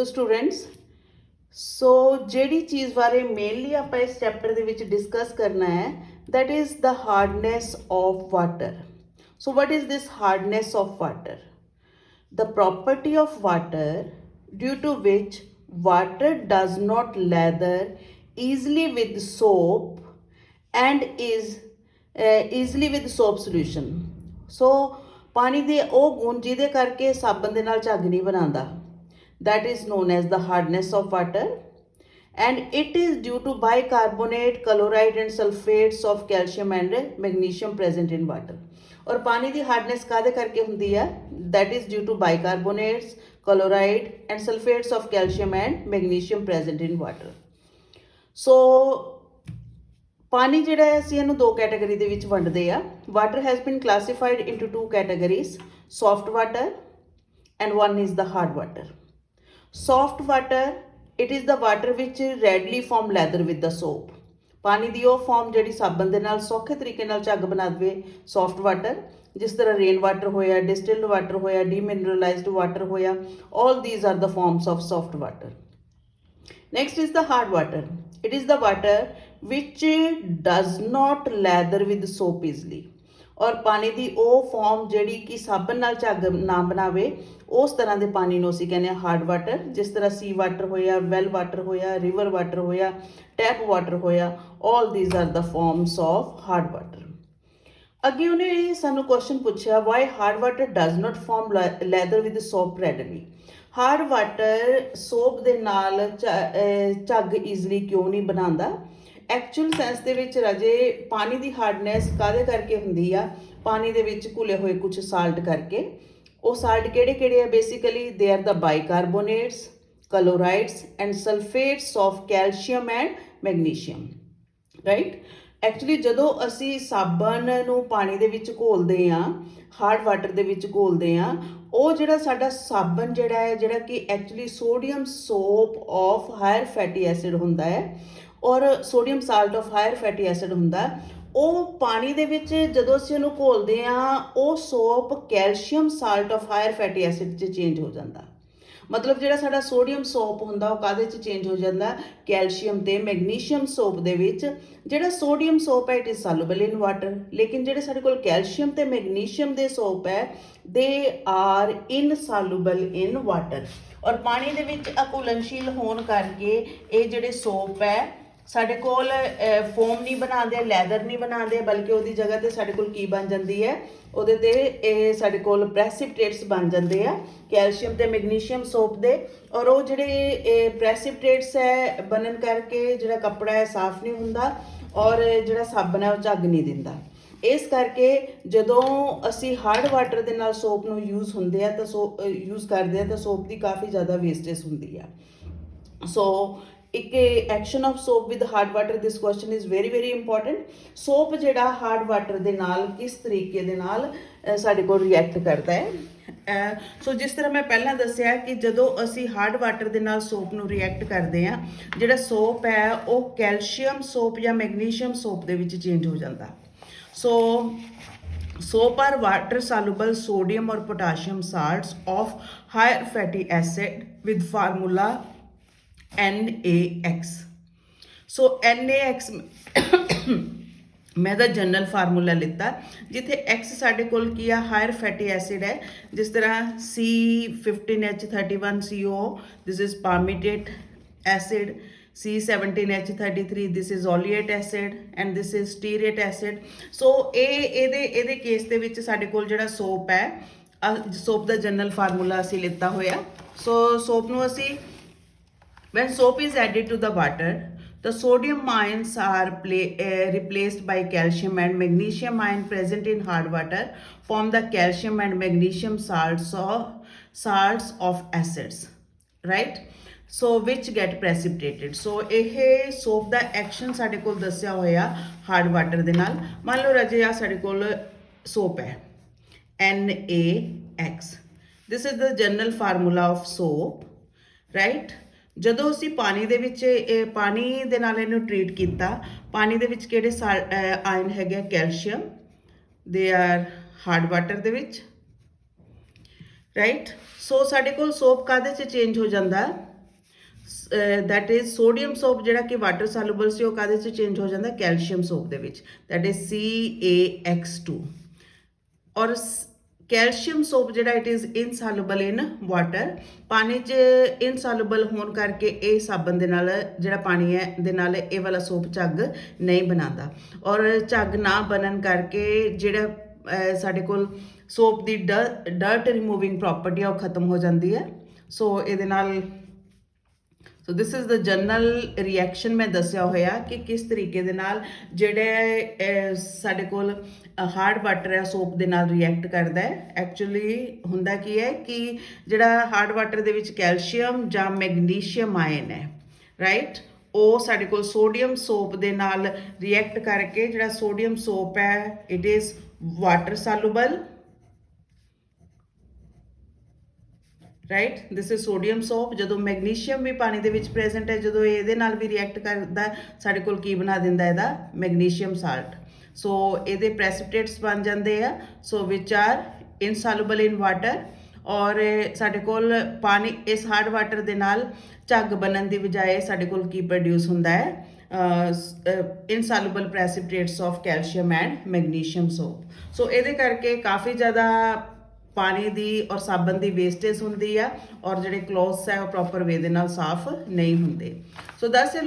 Students so ਜਿਹੜੀ ਚੀਜ਼ ਬਾਰੇ ਮੇਨਲੀ ਆਪਾਂ ਇਸ ਚੈਪਟਰ ਦੇ ਵਿੱਚ ਡਿਸਕਸ ਕਰਨਾ ਹੈ that is the hardness of water. So what is this hardness of water? The property of water due to which water does not lather easily with soap and is easily with soap solution. So ਪਾਣੀ ਦੇ ਉਹ ਗੁਣ ਜਿਹਦੇ ਕਰਕੇ ਸਾਬਣ ਦੇ ਨਾਲ ਝੱਗ ਨਹੀਂ ਬਣਾਉਂਦਾ, that is known as the hardness of water, and it is due to bicarbonate, chloride and sulfates of calcium and magnesium present in water. और पानी की हार्डनेस कादे करके हुंदी है, that is due to bicarbonates, chloride and sulfates of calcium and magnesium present in water. So ਪਾਣੀ ਜਿਹੜਾ ਹੈ ਅਸੀਂ ਇਹਨੂੰ ਦੋ ਕੈਟਾਗਰੀ ਦੇ ਵਿੱਚ ਵੰਡਦੇ ਆ. Water has been classified into two categories, soft water and one is the hard water. Soft water, it is the water which readily form lather with the soap. ਪਾਣੀ ਦੀ ਉਹ ਫਾਰਮ ਜਿਹੜੀ ਸਾਬਣ ਦੇ ਨਾਲ ਸੌਖੇ ਤਰੀਕੇ ਨਾਲ ਝੱਗ ਬਣਾ ਦੇਵੇ, ਸੌਫਟ ਵਾਟਰ. ਜਿਸ ਤਰ੍ਹਾਂ ਰੇਨ ਵਾਟਰ ਹੋਇਆ, ਡਿਸਟਿਲਡ ਵਾਟਰ ਹੋਇਆ, ਡੀਮਿਨਰਲਾਈਜ਼ਡ ਵਾਟਰ ਹੋਇਆ, all these are the forms of soft water. Next is the hard water. It is the water which does not lather with soap easily. ਔਰ ਪਾਣੀ ਦੀ ਉਹ ਫਾਰਮ ਜਿਹੜੀ ਕਿ ਸਾਬਣ ਨਾਲ ਝੱਗ ਨਾ ਬਣਾਵੇ, ਉਸ ਤਰ੍ਹਾਂ ਦੇ ਪਾਣੀ ਨੂੰ ਅਸੀਂ ਕਹਿੰਦੇ ਹਾਂ ਹਾਰਡ ਵਾਟਰ. ਜਿਸ ਤਰ੍ਹਾਂ ਸੀ ਵਾਟਰ ਹੋਇਆ, ਵੈਲ ਵਾਟਰ ਹੋਇਆ, ਰਿਵਰ ਵਾਟਰ ਹੋਇਆ, ਟੈਪ ਵਾਟਰ ਹੋਇਆ, all these are the forms of hard water. ਅੱਗੇ ਉਹਨੇ ਸਾਨੂੰ ਕੁਐਸਚਨ ਪੁੱਛਿਆ, why hard water does not form lather with soap readily. Hard water soap ਦੇ ਨਾਲ ਝੱਗ ਈਜ਼ਲੀ ਕਿਉਂ ਨਹੀਂ ਬਣਾਉਂਦਾ? ਐਕਚੁਅਲ ਸੈਂਸ ਦੇ ਵਿੱਚ ਰਾਜੇ ਪਾਣੀ ਦੀ ਹਾਰਡਨੈਸ ਕਾਹਦੇ ਕਰਕੇ ਹੁੰਦੀ ਆ? ਪਾਣੀ ਦੇ ਵਿੱਚ ਘੁਲੇ ਹੋਏ ਕੁਝ ਸਾਲਟ ਕਰਕੇ. ਉਹ ਸਾਲਟ ਕਿਹੜੇ ਕਿਹੜੇ ਆ? Basically they are the bicarbonates, chlorides and sulphates of calcium and magnesium, right. Actually ਜਦੋਂ ਅਸੀਂ ਸਾਬਣ ਨੂੰ ਪਾਣੀ ਦੇ ਵਿੱਚ ਘੋਲਦੇ ਹਾਂ, ਹਾਰਡ ਵਾਟਰ ਦੇ ਵਿੱਚ ਘੋਲਦੇ ਹਾਂ, ਉਹ ਜਿਹੜਾ ਸਾਡਾ ਸਾਬਣ ਜਿਹੜਾ ਹੈ, ਜਿਹੜਾ ਕਿ actually sodium soap of higher fatty acid ਹੁੰਦਾ ਹੈ ਔਰ sodium salt of higher fatty acid ਹੁੰਦਾ, ਉਹ ਪਾਣੀ ਦੇ ਵਿੱਚ ਜਦੋਂ ਅਸੀਂ ਉਹਨੂੰ ਘੋਲਦੇ ਹਾਂ, ਉਹ soap calcium salt of higher fatty acid 'ਚ ਚੇਂਜ ਹੋ ਜਾਂਦਾ. ਮਤਲਬ ਜਿਹੜਾ ਸਾਡਾ ਸੋਡੀਅਮ ਸੋਪ ਹੁੰਦਾ ਉਹ ਕਾਹਦੇ 'ਚ ਚੇਂਜ ਹੋ ਜਾਂਦਾ? ਕੈਲਸ਼ੀਅਮ ਤੇ ਮੈਗਨੀਸ਼ੀਅਮ ਸੋਪ ਦੇ ਵਿੱਚ. ਜਿਹੜਾ ਸੋਡੀਅਮ ਸੋਪ ਹੈ it is soluble in water, ਲੇਕਿਨ ਜਿਹੜੇ ਸਾਡੇ ਕੋਲ ਕੈਲਸ਼ੀਅਮ ਤੇ ਮੈਗਨੀਸ਼ੀਅਮ ਦੇ ਸੋਪ ਹੈ ਦੇ ਆਰ ਇਨਸੋਲੂਬਲ ਇਨ ਵਾਟਰ. ਔਰ ਪਾਣੀ ਦੇ ਵਿੱਚ ਅਘੁਲਨਸ਼ੀਲ ਹੋਣ ਕਰਕੇ ਇਹ ਜਿਹੜੇ ਸੋਪ ਹੈ ਸਾਡੇ ਕੋਲ ਫੋਮ ਨਹੀਂ ਬਣਾਉਂਦੇ, ਲੈਦਰ ਨਹੀਂ ਬਣਾਉਂਦੇ, ਬਲਕਿ ਉਹਦੀ ਜਗ੍ਹਾ 'ਤੇ ਸਾਡੇ ਕੋਲ ਕੀ ਬਣ ਜਾਂਦੀ ਹੈ? ਉਹਦੇ 'ਤੇ ਇਹ ਸਾਡੇ ਕੋਲ ਪ੍ਰੈਸਿਪਟੇਟਸ ਬਣ ਜਾਂਦੇ ਆ ਕੈਲਸ਼ੀਅਮ ਤੇ ਮੈਗਨੀਸ਼ੀਅਮ ਸੋਪ ਦੇ. ਔਰ ਉਹ ਜਿਹੜੇ ਪ੍ਰੈਸਿਪਟੇਟਸ ਹੈ ਬਣਨ ਕਰਕੇ ਜਿਹੜਾ ਕੱਪੜਾ ਹੈ ਸਾਫ਼ ਨਹੀਂ ਹੁੰਦਾ ਔਰ ਜਿਹੜਾ ਸਾਬਣ ਹੈ ਉਹ ਝੱਗ ਨਹੀਂ ਦਿੰਦਾ. ਇਸ ਕਰਕੇ ਜਦੋਂ ਅਸੀਂ ਹਾਰਡ ਵਾਟਰ ਦੇ ਨਾਲ ਸੋਪ ਨੂੰ ਯੂਜ਼ ਕਰਦੇ ਆ ਤਾਂ ਸੋਪ ਦੀ ਕਾਫੀ ਜ਼ਿਆਦਾ ਵੇਸਟੇਜ ਹੁੰਦੀ ਆ. ਸੋ ਇੱਕ action of soap with hard water, this question is very very important. Soap ਜਿਹੜਾ ਹਾਰਡ ਵਾਟਰ ਦੇ ਨਾਲ ਕਿਸ ਤਰੀਕੇ ਦੇ ਨਾਲ ਸਾਡੇ ਕੋਲ ਰਿਐਕਟ ਕਰਦਾ ਹੈ? ਸੋ ਜਿਸ ਤਰ੍ਹਾਂ ਮੈਂ ਪਹਿਲਾਂ ਦੱਸਿਆ ਕਿ ਜਦੋਂ ਅਸੀਂ ਹਾਰਡ ਵਾਟਰ ਦੇ ਨਾਲ ਸੋਪ ਨੂੰ ਰਿਐਕਟ ਕਰਦੇ ਹਾਂ, ਜਿਹੜਾ ਸੋਪ ਹੈ ਉਹ ਕੈਲਸ਼ੀਅਮ ਸੋਪ ਜਾਂ ਮੈਗਨੀਸ਼ੀਅਮ ਸੋਪ ਦੇ ਵਿੱਚ ਚੇਂਜ ਹੋ ਜਾਂਦਾ. ਸੋ soap are water soluble sodium or potassium salts of higher fatty acid with formula NaX. So NaX ਮੈਂ ਤਾਂ ਜਨਰਲ ਫਾਰਮੂਲਾ ਲਿੱਤਾ ਜਿੱਥੇ ਐਕਸ ਸਾਡੇ ਕੋਲ ਕੀ ਆ? ਹਾਇਰ ਫੈਟੀ ਐਸਿਡ ਹੈ. ਜਿਸ ਤਰ੍ਹਾਂ C15H31CO, this is palmitate acid. C17H33, this is oleate acid and this is stearate acid. So ਇਹਦੇ ਕੇਸ ਦੇ ਵਿੱਚ ਸਾਡੇ ਕੋਲ ਜਿਹੜਾ ਸੋਪ ਹੈ, ਸੋਪ ਦਾ ਜਨਰਲ ਫਾਰਮੂਲਾ ਅਸੀਂ ਲਿੱਤਾ ਹੋਇਆ. ਸੋ ਸੋਪ ਨੂੰ ਅਸੀਂ when soap is added to the water, the sodium ions are replaced by calcium and magnesium ion present in hard water form the calcium and magnesium salts of acids, right? So which get precipitated. So ਇਹ soap ਦਾ action ਸਾਡੇ ਕੋਲ ਦੱਸਿਆ ਹੋਇਆ hard water ਦੇ ਨਾਲ. ਮੰਨ ਲਓ ਰਾਜੇ ਆ ਸਾਡੇ ਕੋਲ ਸੋਪ ਹੈ NaX. This is the general formula of soap, right. ਜਦੋਂ ਅਸੀਂ ਪਾਣੀ ਦੇ ਵਿੱਚ ਪਾਣੀ ਦੇ ਨਾਲ ਇਹਨੂੰ ਟਰੀਟ ਕੀਤਾ, ਪਾਣੀ ਦੇ ਵਿੱਚ ਕਿਹੜੇ ਆਇਨ ਹੈਗੇ ਆ? Calcium. They are hard water ਦੇ ਵਿੱਚ, ਰਾਈਟ. ਸੋ ਸਾਡੇ ਕੋਲ ਸੋਪ ਕਾਹਦੇ 'ਚ ਚੇਂਜ ਹੋ ਜਾਂਦਾ? दैट इज सोडियम सोप ਜਿਹੜਾ ਕਿ ਵਾਟਰ ਸੋਲੂਬਲ ਸੀ ਉਹ ਕਾਹਦੇ 'ਚ ਚੇਂਜ ਹੋ ਜਾਂਦਾ ਕੈਲਸ਼ੀਅਮ ਸੋਪ ਦੇ ਵਿੱਚ दैट इज CaX2 ਔਰ ਕੈਲਸ਼ੀਅਮ ਸੋਪ ਜਿਹੜਾ ਇਟ ਇਜ਼ ਇਨਸੋਲੂਬਲ ਇਨ ਵਾਟਰ ਪਾਣੀ 'ਚ ਇਨਸੋਲੂਬਲ ਹੋਣ ਕਰਕੇ ਇਹ ਸਾਬਣ ਦੇ ਨਾਲ ਜਿਹੜਾ ਪਾਣੀ ਹੈ ਦੇ ਨਾਲ ਇਹ ਵਾਲਾ ਸੋਪ ਝੱਗ ਨਹੀਂ ਬਣਾਉਂਦਾ ਔਰ ਝੱਗ ਨਾ ਬਣਨ ਕਰਕੇ ਜਿਹੜਾ ਸਾਡੇ ਕੋਲ ਸੋਪ ਦੀ ਡਰਟ ਰਿਮੂਵਿੰਗ ਪ੍ਰੋਪਰਟੀ ਆ ਉਹ ਖਤਮ ਹੋ ਜਾਂਦੀ ਹੈ ਸੋ ਇਹਦੇ ਨਾਲ so this is the general reaction ਮੈਂ ਦੱਸਿਆ ਹੋਇਆ ਕਿ ਕਿਸ ਤਰੀਕੇ ਦੇ ਨਾਲ ਜਿਹੜੇ ਸਾਡੇ ਕੋਲ ਹਾਰਡ ਵਾਟਰ ਹੈ ਸੋਪ ਦੇ ਨਾਲ ਰਿਐਕਟ ਕਰਦਾ ਹੈ ਐਕਚੁਅਲੀ ਹੁੰਦਾ ਕੀ ਹੈ ਕਿ ਜਿਹੜਾ ਹਾਰਡ ਵਾਟਰ ਦੇ ਵਿੱਚ ਕੈਲਸ਼ੀਅਮ ਜਾਂ ਮੈਗਨੀਸ਼ੀਅਮ ਆਇਨ ਹੈ ਰਾਈਟ ਉਹ ਸਾਡੇ ਕੋਲ ਸੋਡੀਅਮ ਸੋਪ ਦੇ ਨਾਲ ਰਿਐਕਟ ਕਰਕੇ ਜਿਹੜਾ ਸੋਡੀਅਮ ਸੋਪ ਹੈ it is water soluble right this is sodium soap ਜਦੋਂ ਮੈਗਨੀਸ਼ੀਅਮ ਵੀ ਪਾਣੀ ਦੇ ਵਿੱਚ ਪ੍ਰੈਜ਼ੈਂਟ ਹੈ ਜਦੋਂ ਇਹਦੇ ਨਾਲ ਵੀ ਰਿਐਕਟ ਕਰਦਾ ਸਾਡੇ ਕੋਲ ਕੀ ਬਣਾ ਦਿੰਦਾ ਇਹਦਾ ਮੈਗਨੀਸ਼ੀਅਮ ਸਾਲਟ ਸੋ ਇਹਦੇ ਪ੍ਰੈਸਿਪਿਟੇਟਸ ਬਣ ਜਾਂਦੇ ਆ ਸੋ ਵਿਚ ਆਰ ਇਨਸੋਲੂਬਲ ਇਨ ਵਾਟਰ ਔਰ ਸਾਡੇ ਕੋਲ ਪਾਣੀ ਇਸ ਹਾਰਡ ਵਾਟਰ ਦੇ ਨਾਲ ਝੱਗ ਬਣਨ ਦੀ ਬਜਾਏ ਸਾਡੇ ਕੋਲ ਕੀ ਪ੍ਰੋਡਿਊਸ ਹੁੰਦਾ ਹੈ insoluble precipitates of calcium and magnesium soap so ਇਹਦੇ ਕਰਕੇ ਕਾਫੀ ਜ਼ਿਆਦਾ ਪਾਣੀ ਦੀ ਔਰ ਸਾਬਣ ਦੀ ਵੇਸਟੇਜ ਹੁੰਦੀ ਆ ਔਰ ਜਿਹੜੇ ਕਲੋਥਸ ਹੈ ਉਹ ਪ੍ਰੋਪਰ ਵੇ ਦੇ ਨਾਲ ਸਾਫ਼ ਨਹੀਂ ਹੁੰਦੇ so that's a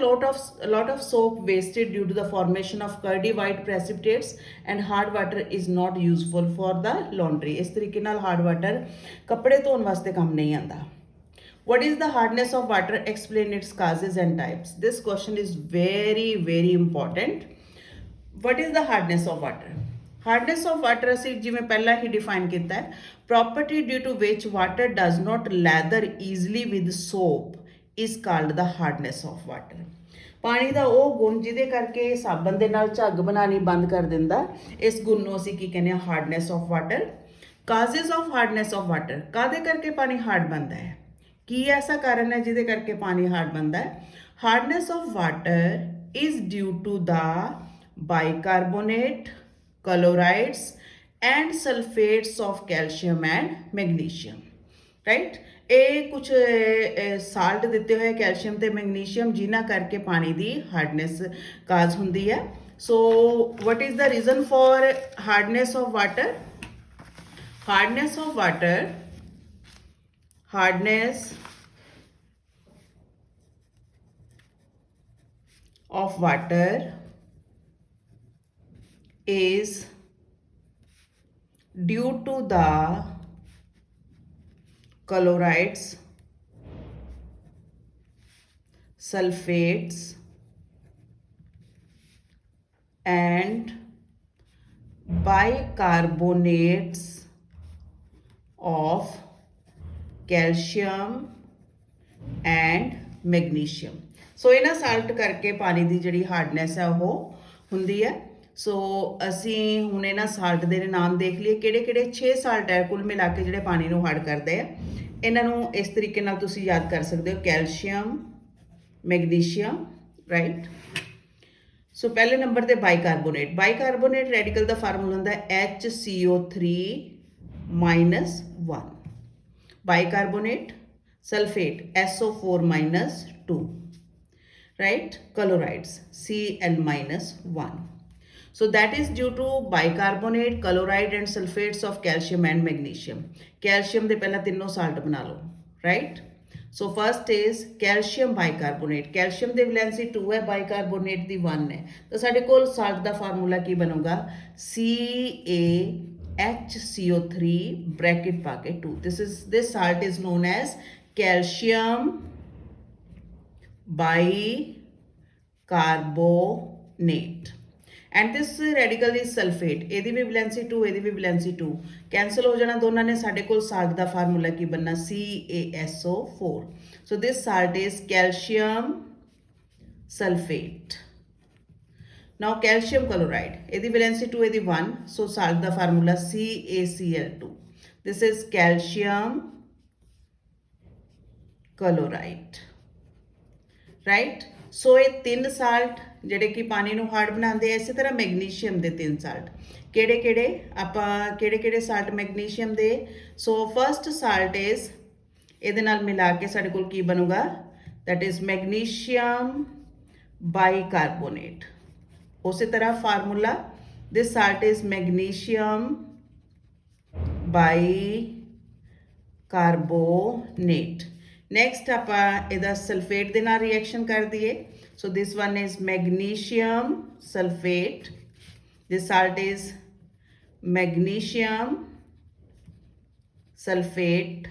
lot of soap wasted due to the formation of curdy white precipitates and hard water is not useful for the laundry ਇਸ ਤਰੀਕੇ ਨਾਲ ਹਾਰਡ ਵਾਟਰ ਕੱਪੜੇ ਧੋਣ ਵਾਸਤੇ ਕੰਮ ਨਹੀਂ ਆਉਂਦਾ what is the hardness of water explain its causes and types this question is very important what is the hardness of water hardness of water ਅਸੀਂ ਜਿਵੇਂ ਪਹਿਲਾਂ ਹੀ ਡਿਫਾਈਨ ਕੀਤਾ ਹੈ property due to which water does not lather easily with soap is called the hardness of water ਪਾਣੀ ਦਾ ਉਹ ਗੁਣ ਜਿਹਦੇ ਕਰਕੇ ਸਾਬਣ ਦੇ ਨਾਲ ਝੱਗ ਬਣਾਉਣੀ ਬੰਦ ਕਰ ਦਿੰਦਾ ਇਸ ਗੁਣ ਨੂੰ ਅਸੀਂ ਕੀ ਕਹਿੰਦੇ ਹਾਂ hardness of water causes of hardness of water ਕਾਹਦੇ ਕਰਕੇ ਪਾਣੀ ਹਾਰਡ ਬਣਦਾ ਹੈ ਕੀ ਐਸਾ ਕਾਰਨ ਹੈ ਜਿਹਦੇ ਕਰਕੇ ਪਾਣੀ ਹਾਰਡ ਬਣਦਾ ਹੈ hardness of water is due to the bicarbonate chlorides and sulfates of calcium and magnesium right ਇਹ ਕੁਝ ਸਾਲਟ ਦਿੱਤੇ ਹੋਏ ਕੈਲਸ਼ੀਅਮ ਤੇ ਮੈਗਨੀਸ਼ੀਅਮ ਜਿਨ੍ਹਾਂ ਕਰਕੇ ਪਾਣੀ ਦੀ ਹਾਰਡਨੈਸ ਕਾਜ਼ ਹੁੰਦੀ ਹੈ ਸੋ what is the reason for hardness of water hardness of water hardness of water is due to the chlorides, sulfates and bicarbonates of calcium and magnesium ਸੋ ਇਹਨਾਂ ਸਾਲਟ ਕਰਕੇ ਪਾਣੀ ਦੀ ਜਿਹੜੀ ਹਾਰਡਨੈਸ ਹੈ ਉਹ ਹੁੰਦੀ ਹੈ ਸੋ ਅਸੀਂ ਹੁਣ ਇਹਨਾਂ ਸਾਲਟ ਦੇ ਨਾਮ ਦੇਖ ਲਈਏ ਕਿਹੜੇ 6 ਸਾਲਟ ਹੈ ਕੁੱਲ ਮਿਲਾ ਕੇ ਜਿਹੜੇ ਪਾਣੀ ਨੂੰ ਹਾਰਡ ਕਰਦੇ ਆ ਇਹਨਾਂ ਨੂੰ ਇਸ ਤਰੀਕੇ ਨਾਲ ਤੁਸੀਂ ਯਾਦ ਕਰ ਸਕਦੇ ਹੋ ਕੈਲਸ਼ੀਅਮ ਮੈਗਨੀਸ਼ੀਅਮ ਰਾਈਟ ਸੋ ਪਹਿਲੇ ਨੰਬਰ ਤੇ ਬਾਈਕਾਰਬੋਨੇਟ ਰੈਡੀਕਲ ਦਾ ਫਾਰਮੂਲਾ ਹੁੰਦਾ HCO3 -1 bicarbonate sulphate SO4 -2 right chlorides Cl -1 so that is due to bicarbonate chloride and sulfates of calcium and magnesium calcium ਦੇ ਪਹਿਲਾਂ ਤਿੰਨੋਂ ਸਾਲਟ ਬਣਾ ਲਓ right so first is calcium bicarbonate calcium the valency 2 ਹੈ bicarbonate ਦੀ 1 ਹੈ ਤਾਂ ਸਾਡੇ ਕੋਲ ਸਾਲਟ ਦਾ ਫਾਰਮੂਲਾ ਕੀ ਬਣੂਗਾ CaHCO3 bracket ਪਾ ਕੇ 2 this salt is known as calcium bicarbonate and this radical is sulfate ਇਹਦੀ ਵੀ ਵੈਲੈਂਸੀ 2 ਇਹਦੀ ਵੀ ਵੈਲੈਂਸੀ 2 ਕੈਂਸਲ ਹੋ ਜਾਣਾ ਦੋਨਾਂ ਨੇ ਸਾਡੇ ਕੋਲ ਸਾਲਟ ਦਾ ਫਾਰਮੂਲਾ ਕੀ ਬਣਨਾ CaSO4 so this salt is calcium sulfate now calcium chloride ਇਹਦੀ ਵੈਲੈਂਸੀ 2 ਇਹਦੀ 1 so salt the formula CaCl2 this is calcium chloride right ਸੋ ਇਹ ਤਿੰਨ ਸਾਲਟ ਜਿਹੜੇ ਕਿ ਪਾਣੀ ਨੂੰ ਹਾਰਡ ਬਣਾਉਂਦੇ ਆ ਇਸੇ ਤਰ੍ਹਾਂ ਮੈਗਨੀਸ਼ੀਅਮ ਦੇ ਤਿੰਨ ਸਾਲਟ ਕਿਹੜੇ ਸਾਲਟ ਮੈਗਨੀਸ਼ੀਅਮ ਦੇ ਸੋ ਫਰਸਟ ਸਾਲਟ ਇਜ਼ ਇਹਦੇ ਨਾਲ ਮਿਲਾ ਕੇ ਸਾਡੇ ਕੋਲ ਕੀ ਬਣੂਗਾ that is magnesium bicarbonate. उसी तरह formula, this salt is magnesium bicarbonate. Next ਆਪਾਂ ਇਹਦਾ ਸਲਫੇਟ ਦੇ ਨਾਲ ਰਿਐਕਸ਼ਨ ਕਰ ਦਈਏ. So this one is magnesium sulphate. This salt is magnesium sulphate.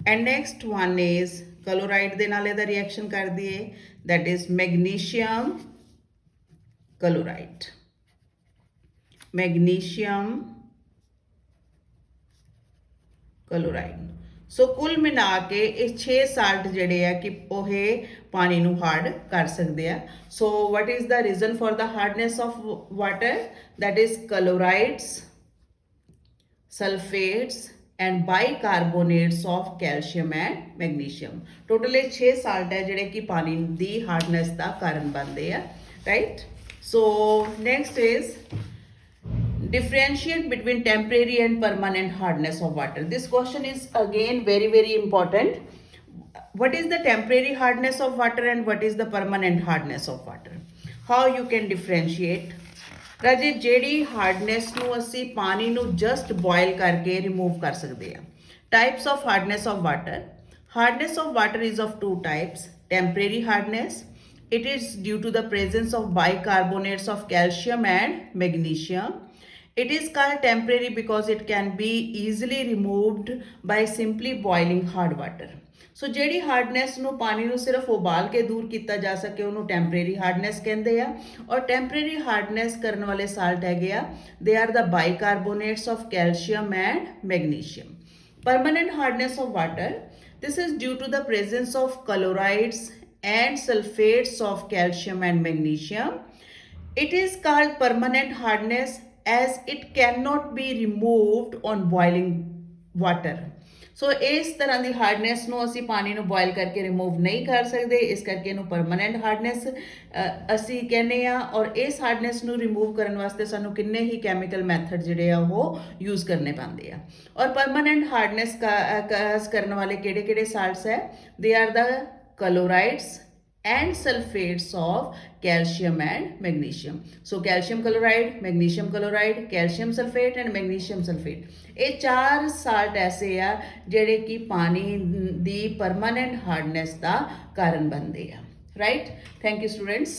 And next one is chloride ਦੇ ਨਾਲ ਇਹਦਾ ਰਿਐਕਸ਼ਨ ਕਰ ਦਈਏ, that is magnesium chloride. Magnesium chloride. ਸੋ ਕੁੱਲ ਮਿਲਾ ਕੇ ਇਹ 6 ਸਾਲਟ ਜਿਹੜੇ ਆ ਕਿ ਉਹ ਪਾਣੀ ਨੂੰ ਹਾਰਡ ਕਰ ਸਕਦੇ ਆ. ਸੋ what is the reason for the hardness of water? That is chlorides, sulfates and bicarbonates of calcium and magnesium. Total ਇਹ 6 ਸਾਲਟ ਹੈ ਜਿਹੜੇ ਕਿ ਪਾਣੀ ਦੀ ਹਾਰਡਨੈਸ ਦਾ ਕਾਰਨ ਬਣਦੇ ਆ, right? So next is differentiate between temporary and permanent hardness of water. This question is again very important. What is the temporary hardness of water and what is the permanent hardness of water? How you can differentiate? ਰਾਜੇ ਜਿਹੜੀ hardness ਨੂੰ ਅਸੀਂ ਪਾਣੀ ਨੂੰ just boil ਕਰਕੇ remove ਕਰ ਸਕਦੇ ਹਾਂ. Types of hardness of water. Hardness of water is of two types. Temporary hardness, it is due to the presence of bicarbonates of calcium and magnesium. It is called temporary because it can be easily removed by simply boiling hard water. ਸੋ ਜਿਹੜੀ hardness ਨੂੰ ਪਾਣੀ ਨੂੰ ਸਿਰਫ ਉਬਾਲ ਕੇ ਦੂਰ ਕੀਤਾ ਜਾ ਸਕੇ ਉਹਨੂੰ ਟੈਂਪਰੇਰੀ ਹਾਰਡਨੈਸ ਕਹਿੰਦੇ ਆ. ਔਰ ਟੈਂਪਰੇਰੀ ਹਾਰਡਨੈਸ ਕਰਨ ਵਾਲੇ ਸਾਲਟ ਹੈਗੇ ਆ, they are the bicarbonates of calcium and magnesium. Permanent hardness of water, this is due to the presence of chlorides and sulfates of calcium and magnesium. It is called permanent hardness as it cannot be removed on boiling water. ਸੋ ਇਸ ਤਰ੍ਹਾਂ ਦੀ hardness ਨੂੰ ਅਸੀਂ ਪਾਣੀ ਨੂੰ boil ਕਰਕੇ remove ਨਹੀਂ ਕਰ ਸਕਦੇ, ਇਸ ਕਰਕੇ ਇਹਨੂੰ ਪਰਮਾਨੈਂਟ ਹਾਰਡਨੈਸ ਅਸੀਂ ਕਹਿੰਦੇ ਆ. ਔਰ ਇਸ ਹਾਰਡਨੈਸ ਨੂੰ ਰਿਮੂਵ ਕਰਨ ਵਾਸਤੇ ਸਾਨੂੰ ਕਿੰਨੇ ਹੀ ਕੈਮੀਕਲ ਮੈਥਡ ਜਿਹੜੇ ਆ ਉਹ ਯੂਜ਼ ਕਰਨੇ ਪੈਂਦੇ ਆ. ਔਰ ਪਰਮਾਨੈਂਟ ਹਾਰਡਨੈਸ ਕਰਨ ਵਾਲੇ ਕਿਹੜੇ ਕਿਹੜੇ ਸਾਲਟਸ ਹੈ? ਦੇ are the chlorides and sulfates of calcium and magnesium. So calcium chloride, magnesium chloride, calcium sulfate and magnesium sulfate. ਇਹ 4 ਸਾਲਟ ਐਸੇ ਆ ਜਿਹੜੇ ਕਿ ਪਾਣੀ ਦੀ ਪਰਮਾਨੈਂਟ ਹਾਰਡਨੈਸ ਦਾ ਕਾਰਨ ਬਣਦੇ ਆ, ਰਾਈਟ? Thank you students.